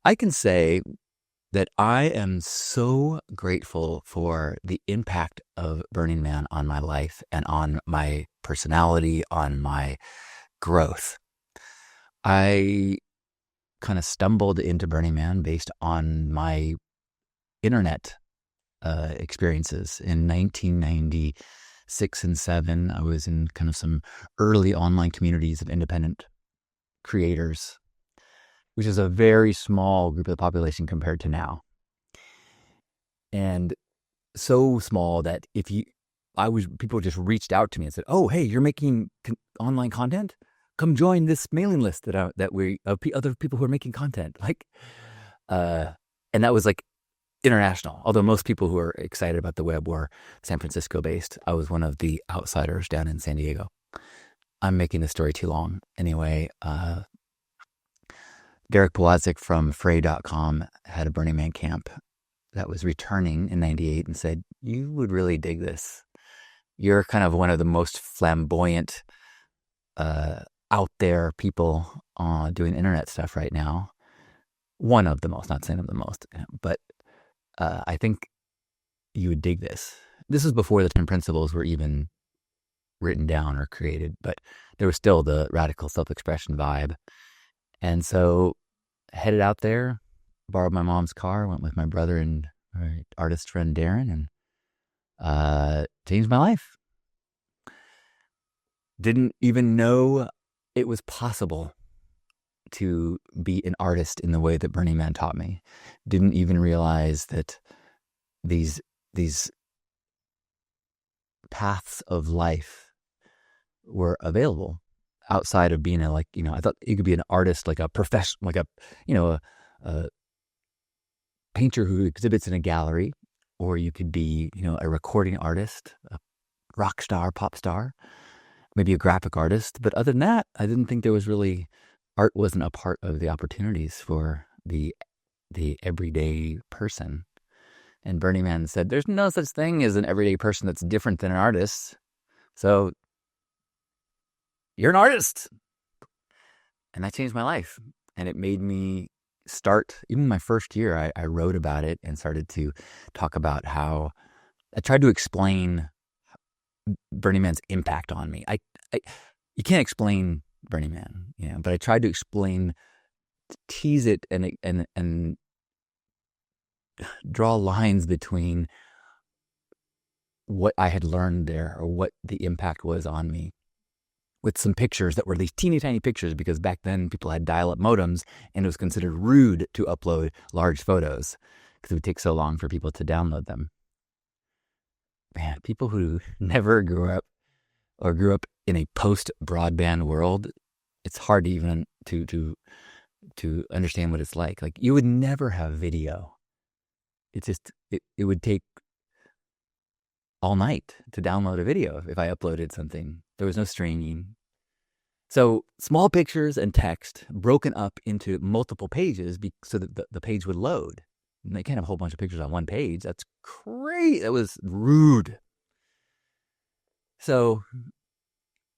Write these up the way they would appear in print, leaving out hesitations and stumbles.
I can say that I am so grateful for the impact of Burning Man on my life and on my personality, on my growth. I kind of stumbled into Burning Man based on my internet experiences in 1996 and 7. I was in kind of some early online communities of independent creators, which is a very small group of the population compared to now. And so small that people just reached out to me and said, "Oh, hey, you're making online content? Come join this mailing list that we of other people who are making content." And that was like international. Although most people who are excited about the web were San Francisco based, I was one of the outsiders down in San Diego. I'm making the story too long. Anyway, Derek Pawazek from Frey.com had a Burning Man camp that was returning in 98 and said, "You would really dig this. You're kind of one of the most flamboyant, out there people doing internet stuff right now. One of the most, not saying of the most, but I think you would dig this." This was before the 10 principles were even written down or created, but there was still the radical self-expression vibe. And so headed out there, borrowed my mom's car, went with my brother and my artist friend Darren, and changed my life. Didn't even know it was possible to be an artist in the way that Burning Man taught me. Didn't even realize that these paths of life were available outside of being I thought you could be an artist, like a professional, like a painter who exhibits in a gallery, or you could be, a recording artist, a rock star, pop star, maybe a graphic artist. But other than that, I didn't think art wasn't a part of the opportunities for the everyday person. And Burning Man said, there's no such thing as an everyday person that's different than an artist. So you're an artist. And that changed my life. And it made me start, even my first year, I wrote about it and started to talk about how I tried to explain Burning Man's impact on me. You can't explain Burning Man, but I tried to explain, tease it and draw lines between what I had learned there or what the impact was on me, with some pictures that were these teeny tiny pictures, because back then people had dial-up modems and it was considered rude to upload large photos because it would take so long for people to download them. Man, people who never grew up or grew up in a post-broadband world, it's hard even to understand what it's like. Like, you would never have video. It would take all night to download a video if I uploaded something. There was no streaming. So small pictures and text broken up into multiple pages so that the page would load. And they can't have a whole bunch of pictures on one page. That's crazy. That was rude. So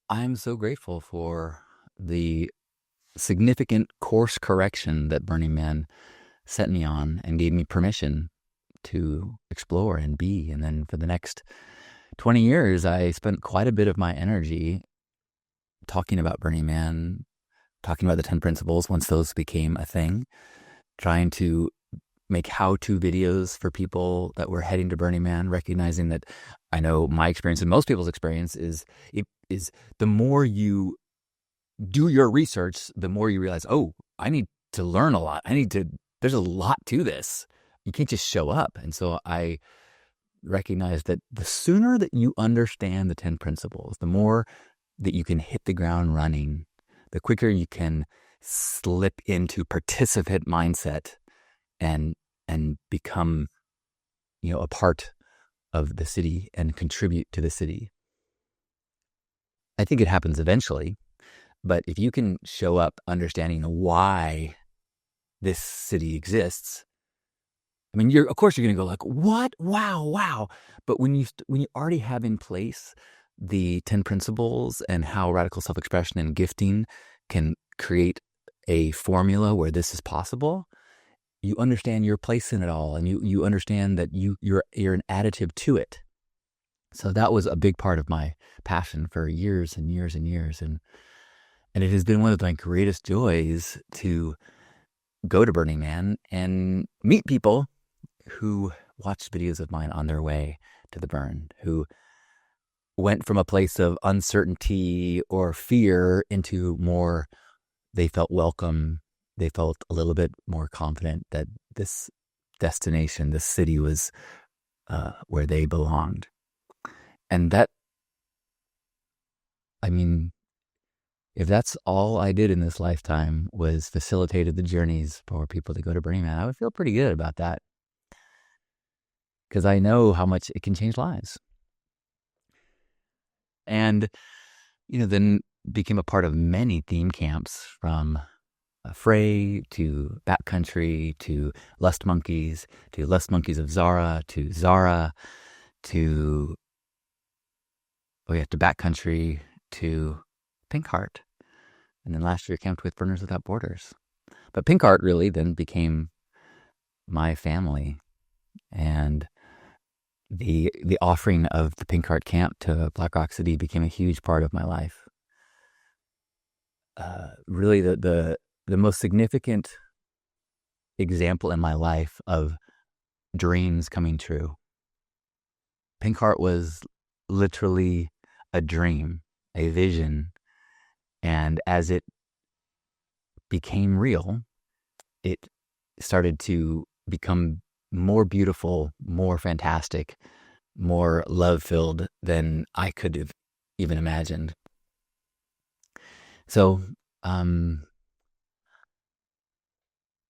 I'm so grateful for the significant course correction that Burning Man set me on and gave me permission to explore and be. And then for the next 20 years, I spent quite a bit of my energy talking about Burning Man, talking about the 10 principles once those became a thing, trying to make how-to videos for people that were heading to Burning Man, recognizing that I know my experience and most people's experience is the more you do your research, the more you realize, oh, I need to learn a lot. There's a lot to this. You can't just show up. And so I recognize that the sooner that you understand the 10 principles, the more that you can hit the ground running, the quicker you can slip into participant mindset and become, a part of the city and contribute to the city. I think it happens eventually, but if you can show up understanding why this city exists, I mean, of course you're going to go like, what? Wow. But when you already have in place the 10 principles and how radical self-expression and gifting can create a formula where this is possible, you understand your place in it all, and you understand that you're an additive to it. So that was a big part of my passion for years and years and years, and it has been one of my greatest joys to go to Burning Man and meet people who watched videos of mine on their way to the burn, who went from a place of uncertainty or fear into more, they felt welcome. They felt a little bit more confident that this destination, this city was where they belonged. And that, I mean, if that's all I did in this lifetime was facilitated the journeys for people to go to Burning Man, I would feel pretty good about that. Because I know how much it can change lives. And, then became a part of many theme camps, from Frey to Backcountry to Lust Monkeys of Zara to Zara to Backcountry to Pink Heart. And then last year camped with Burners Without Borders. But Pink Heart really then became my family. And the offering of the Pink Heart camp to Black Rock City became a huge part of my life. Really the most significant example in my life of dreams coming true. Pink Heart was literally a dream, a vision. And as it became real, it started to become more beautiful, more fantastic, more love-filled than I could have even imagined. So,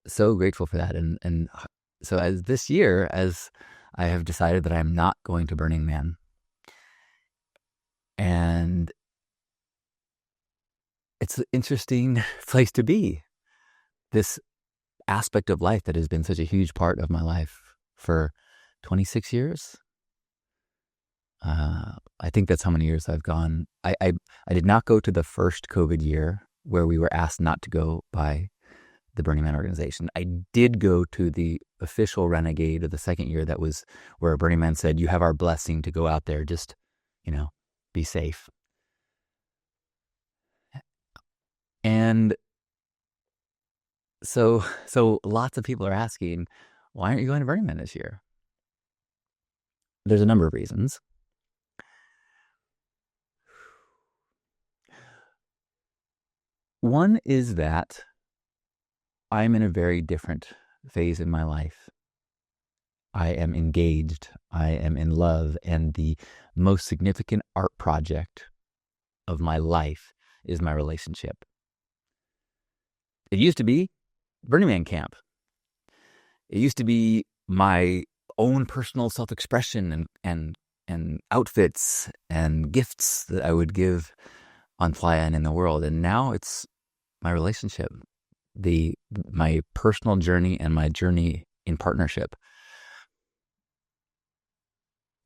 so grateful for that. And so as this year, as I have decided that I'm not going to Burning Man, and it's an interesting place to be. This aspect of life that has been such a huge part of my life for 26 years. I think that's how many years I've gone. I did not go to the first COVID year where we were asked not to go by the Burning Man organization. I did go to the official Renegade of the second year, that was where Burning Man said, you have our blessing to go out there, just, be safe. And so lots of people are asking, why aren't you going to Burning Man this year? There's a number of reasons. One is that I'm in a very different phase in my life. I am engaged. I am in love. And the most significant art project of my life is my relationship. It used to be Burning Man camp. It used to be my own personal self-expression and outfits and gifts that I would give on Playa and in the world. And now it's my relationship, my personal journey and my journey in partnership.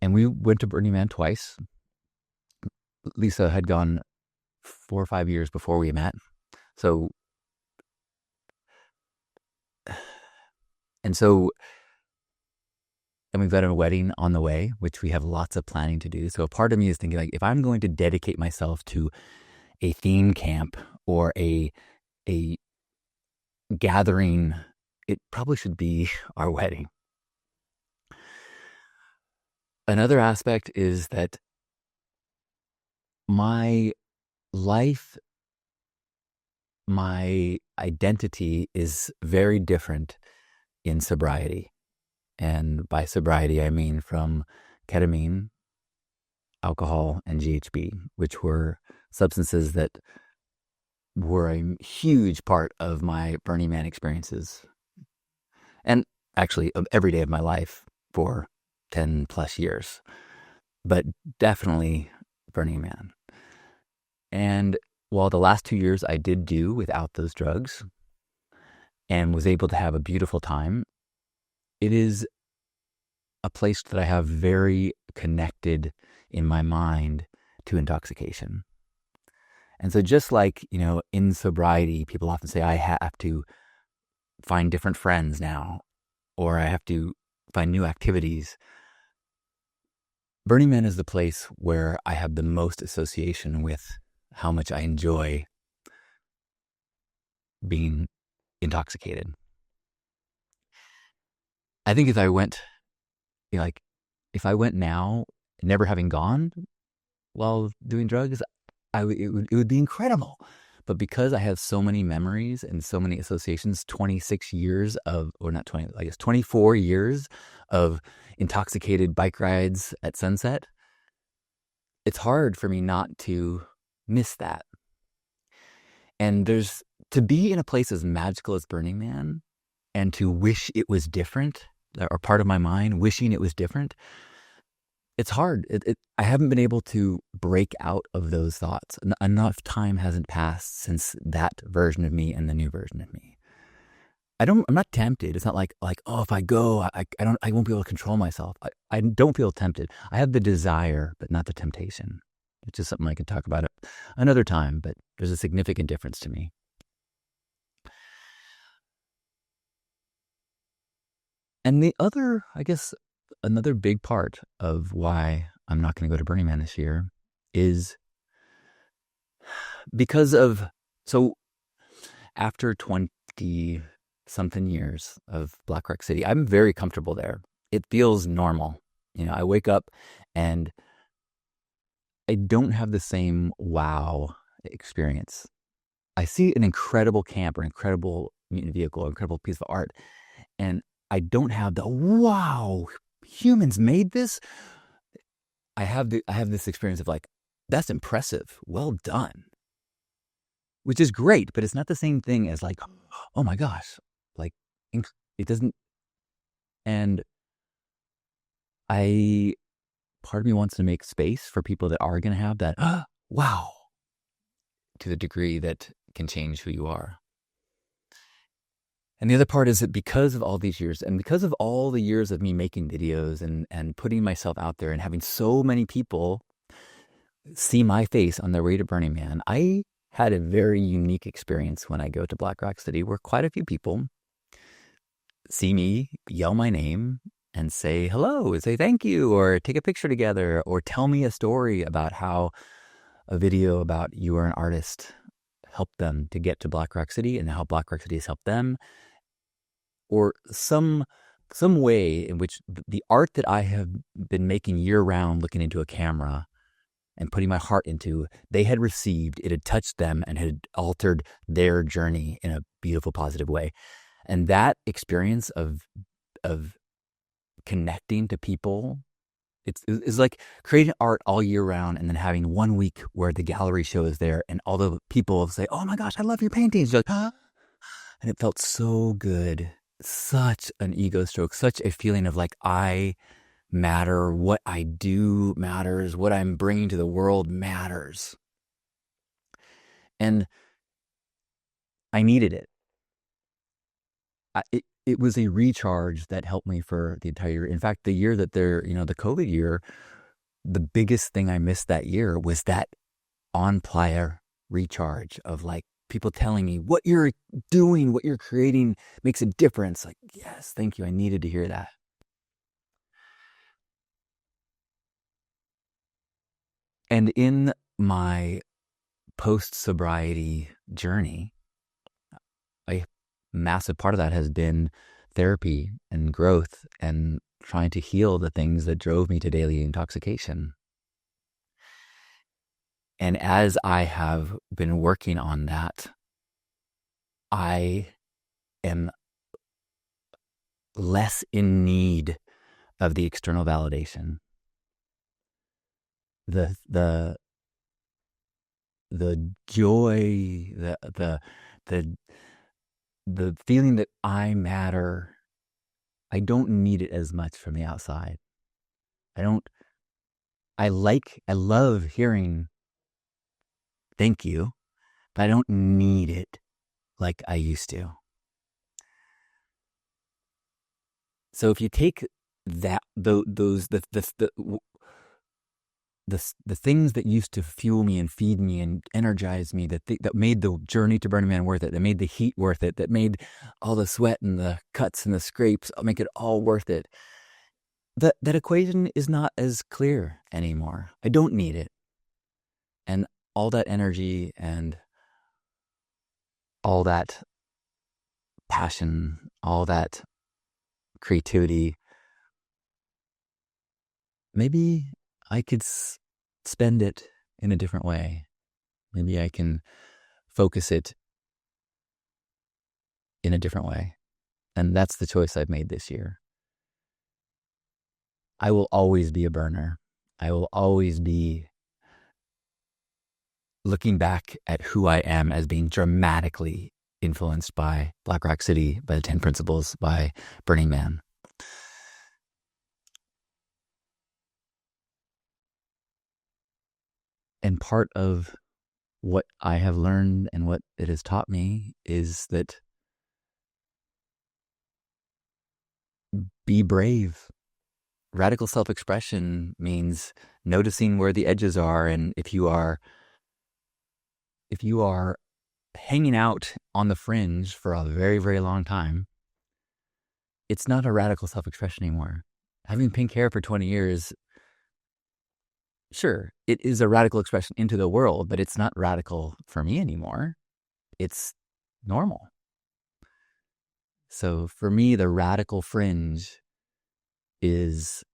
And we went to Burning Man twice. Lisa had gone 4 or 5 years before we met. And we've got a wedding on the way, which we have lots of planning to do. So a part of me is thinking, like, if I'm going to dedicate myself to a theme camp or a gathering, it probably should be our wedding. Another aspect is that my life, my identity is very different in sobriety. And by sobriety, I mean from ketamine, alcohol, and GHB, which were substances that were a huge part of my Burning Man experiences. And actually of every day of my life for 10 plus years. But definitely Burning Man. And while the last 2 years I did do without those drugs and was able to have a beautiful time, it is a place that I have very connected in my mind to intoxication. And so just like, in sobriety, people often say, I have to find different friends now, or I have to find new activities. Burning Man is the place where I have the most association with how much I enjoy being intoxicated. I think if I went, like, if I went now, never having gone while doing drugs, it would be incredible. But because I have so many memories and so many associations, 26 years of, or not 20, I guess 24 years of intoxicated bike rides at sunset, it's hard for me not to miss that. And to be in a place as magical as Burning Man and to wish it was different, or part of my mind wishing it was different, it's hard. I haven't been able to break out of those thoughts. Enough time hasn't passed since that version of me and the new version of me. I'm not tempted. It's not like, oh, if I go, I won't be able to control myself. I don't feel tempted. I have the desire, but not the temptation. It's just something I can talk about another time, but there's a significant difference to me. And the other, I guess, another big part of why I'm not going to go to Burning Man this year is because of, so after 20 something years of Black Rock City, I'm very comfortable there. It feels normal. I wake up and I don't have the same wow experience. I see an incredible camp or incredible vehicle, incredible piece of art, and I don't have the wow, humans made this. I have this experience of like, that's impressive, well done, which is great, but it's not the same thing as like, oh my gosh, like it doesn't. And part of me wants to make space for people that are going to have that wow, to the degree that can change who you are. And the other part is that because of all these years and because of all the years of me making videos and putting myself out there and having so many people see my face on their way to Burning Man, I had a very unique experience when I go to Black Rock City, where quite a few people see me, yell my name, and say hello, say thank you, or take a picture together, or tell me a story about how a video about you are an artist helped them to get to Black Rock City and how Black Rock City has helped them, or some way in which the art that I have been making year-round, looking into a camera and putting my heart into, they had received, it had touched them and had altered their journey in a beautiful, positive way. And that experience of connecting to people, it's like creating art all year round and then having 1 week where the gallery show is there and all the people say, oh my gosh, I love your paintings. You're like, huh? And it felt so good. Such an ego stroke, such a feeling of like, I matter, what I do matters, what I'm bringing to the world matters. And I needed it. It was a recharge that helped me for the entire year. In fact, the year that the COVID year, the biggest thing I missed that year was that on-playa recharge of like people telling me what you're doing, what you're creating makes a difference. Like, yes, thank you. I needed to hear that. And in my post-sobriety journey, a massive part of that has been therapy and growth and trying to heal the things that drove me to daily intoxication. And as I have been working on that, I am less in need of the external validation. The joy, the feeling that I matter, I don't need it as much from the outside. I love hearing thank you, but I don't need it like I used to. So if you take that, the things that used to fuel me and feed me and energize me, that made the journey to Burning Man worth it, that made the heat worth it, that made all the sweat and the cuts and the scrapes make it all worth it. That equation is not as clear anymore. I don't need it. And all that energy and all that passion, all that creativity, maybe I could spend it in a different way. Maybe I can focus it in a different way. And that's the choice I've made this year. I will always be a burner. I will always be looking back at who I am as being dramatically influenced by Black Rock City, by the 10 Principles, by Burning Man. And part of what I have learned and what it has taught me is that be brave. Radical self-expression means noticing where the edges are, and if you are hanging out on the fringe for a very, very long time, it's not a radical self-expression anymore. Having pink hair for 20 years, sure, it is a radical expression into the world, but it's not radical for me anymore. It's normal. So for me, the radical fringe is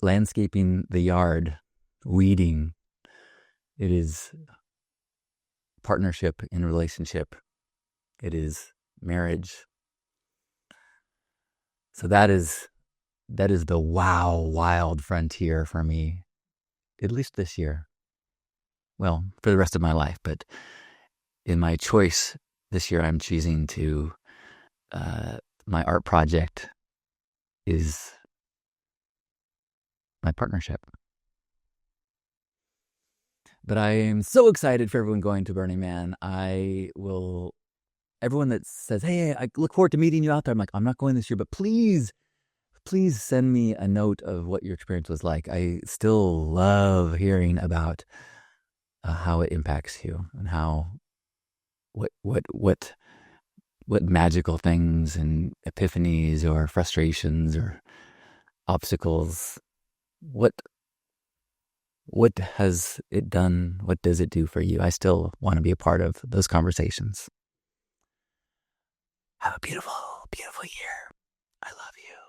landscaping the yard, weeding. It is partnership in relationship. It is marriage. So that is the wild frontier for me, at least this year. Well, for the rest of my life, but in my choice this year, I'm choosing to, my art project is my partnership. But I am so excited for everyone going to Burning Man. Everyone that says, hey, I look forward to meeting you out there. I'm like, I'm not going this year, but please send me a note of what your experience was like. I still love hearing about how it impacts you and how, what magical things and epiphanies or frustrations or obstacles, what has it done? What does it do for you? I still want to be a part of those conversations. Have a beautiful, beautiful year. I love you.